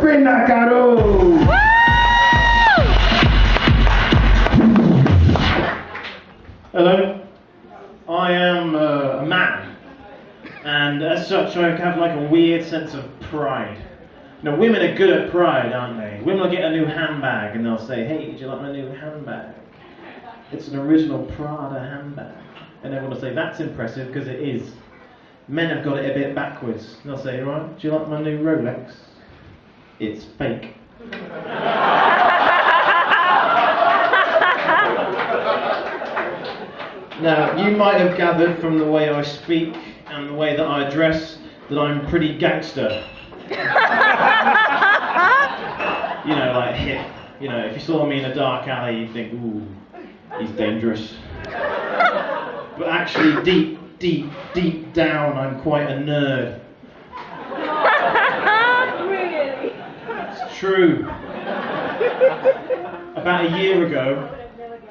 friend Carew. Hello, I am a man, and as such I have like a weird sense of pride. You know, women are good at pride, aren't they? Women will get a new handbag and they'll say, hey, do you like my new handbag? It's an original Prada handbag. And everyone will say, that's impressive, because it is. Men have got it a bit backwards. They'll say, right, do you like my new Rolex? It's fake. Now, you might have gathered from the way I speak and the way that I dress that I'm pretty gangster. You know, like hip. You know, if you saw me in a dark alley, you'd think, ooh, he's dangerous. But actually, deep down, I'm quite a nerd. Really? It's true. About a year ago,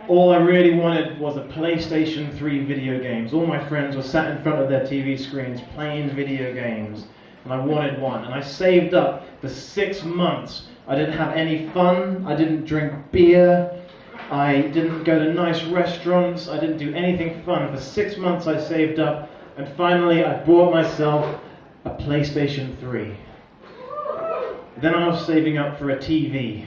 all I really wanted was a PlayStation 3 video games. All my friends were sat in front of their TV screens playing video games, and I wanted one. And I saved up for 6 months. I didn't have any fun, I didn't drink beer, I didn't go to nice restaurants, I didn't do anything fun. For 6 months I saved up, and finally I bought myself a PlayStation 3. Then I was saving up for a TV.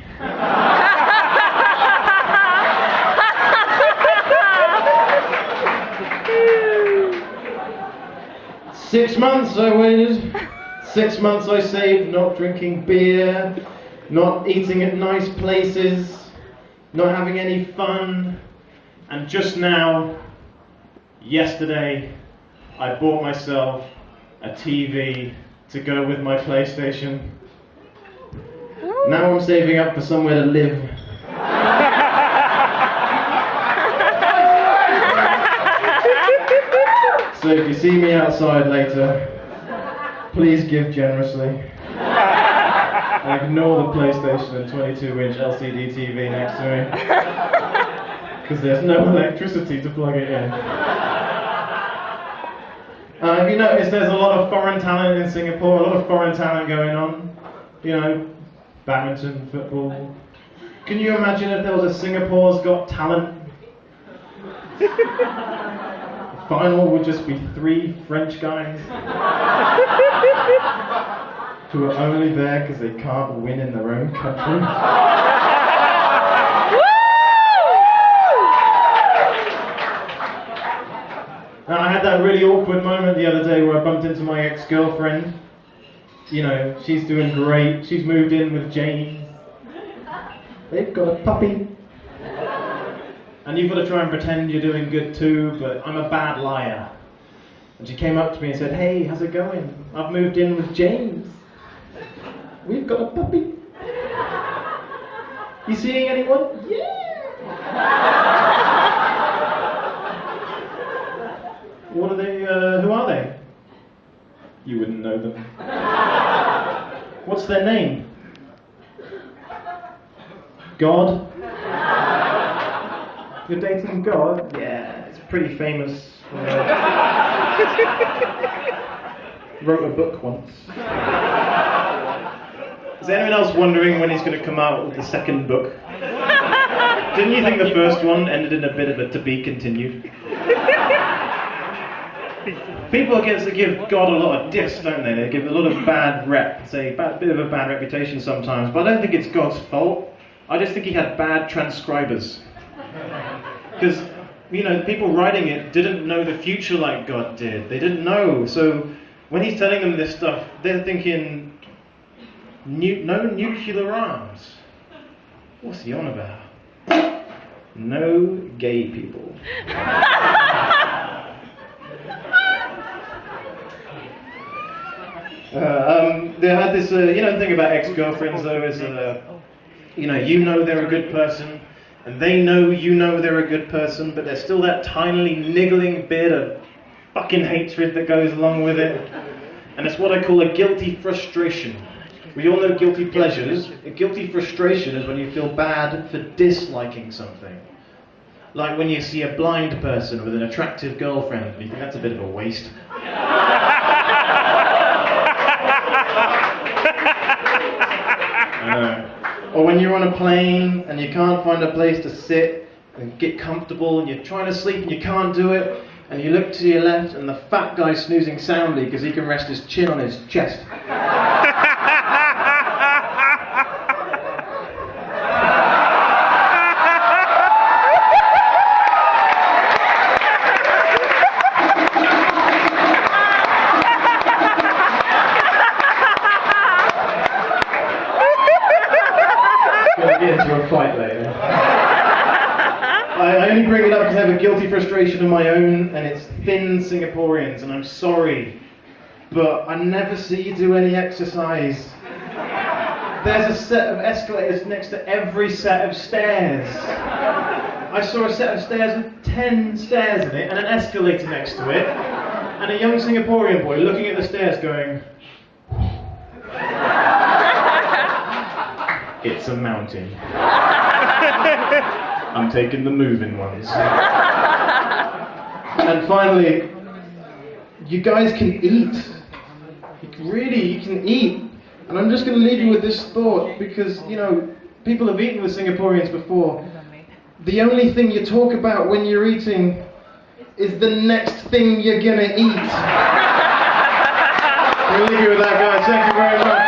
Six months I waited. 6 months I saved, not drinking beer, not eating at nice places, not having any fun. And just now, yesterday, I bought myself a TV to go with my PlayStation. Now I'm saving up for somewhere to live. So if you see me outside later, please give generously. And ignore the PlayStation and 22-inch LCD TV next to me. Because there's no electricity to plug it in. Have you noticed there's a lot of foreign talent in Singapore? A lot of foreign talent going on. You know, badminton, football. Can you imagine if there was a Singapore's Got Talent? The final would just be 3 French guys who are only there because they can't win in their own country. Now, I had that really awkward moment the other day where I bumped into my ex-girlfriend. You know, she's doing great. She's moved in with James. They've got a puppy. And you've got to try and pretend you're doing good too, but I'm a bad liar. And she came up to me and said, hey, how's it going? I've moved in with James. We've got a puppy. You seeing anyone? Yeah! What are they, who are they? You wouldn't know them. What's their name? God? You're dating God? Yeah, it's pretty famous. Wrote a book once. Is anyone else wondering when he's going to come out with the second book? Didn't you think the first one ended in a bit of a to be continued? People get to give God a lot of diss, don't they? They give a lot of bad rep, say a bit of a bad reputation sometimes, but I don't think it's God's fault. I just think he had bad transcribers. Because, you know, the people writing it didn't know the future like God did. They didn't know. So when he's telling them this stuff, they're thinking, no nuclear arms. What's he on about? No gay people. They had this, you know, the thing about ex-girlfriends though is, you know they're a good person, and they know you know they're a good person, but there's still that tiny niggling bit of fucking hatred that goes along with it. And it's what I call a guilty frustration. We all know guilty pleasures. A guilty frustration is when you feel bad for disliking something. Like when you see a blind person with an attractive girlfriend, and you think that's a bit of a waste. Or when you're on a plane and you can't find a place to sit and get comfortable and you're trying to sleep and you can't do it, and you look to your left and the fat guy's snoozing soundly because he can rest his chin on his chest. Gonna get into a fight later. I only bring it up because I have a guilty frustration of my own, and it's thin Singaporeans, and I'm sorry, but I never see you do any exercise. There's a set of escalators next to every set of stairs. I saw a set of stairs with 10 stairs in it, and an escalator next to it, and a young Singaporean boy looking at the stairs going, "It's a mountain. I'm taking the moving ones." And finally, you guys can eat. You can eat. And I'm just going to leave you with this thought, because, you know, people have eaten with Singaporeans before. The only thing you talk about when you're eating is the next thing you're going to eat. We'll leave you with that, guys. Thank you very much.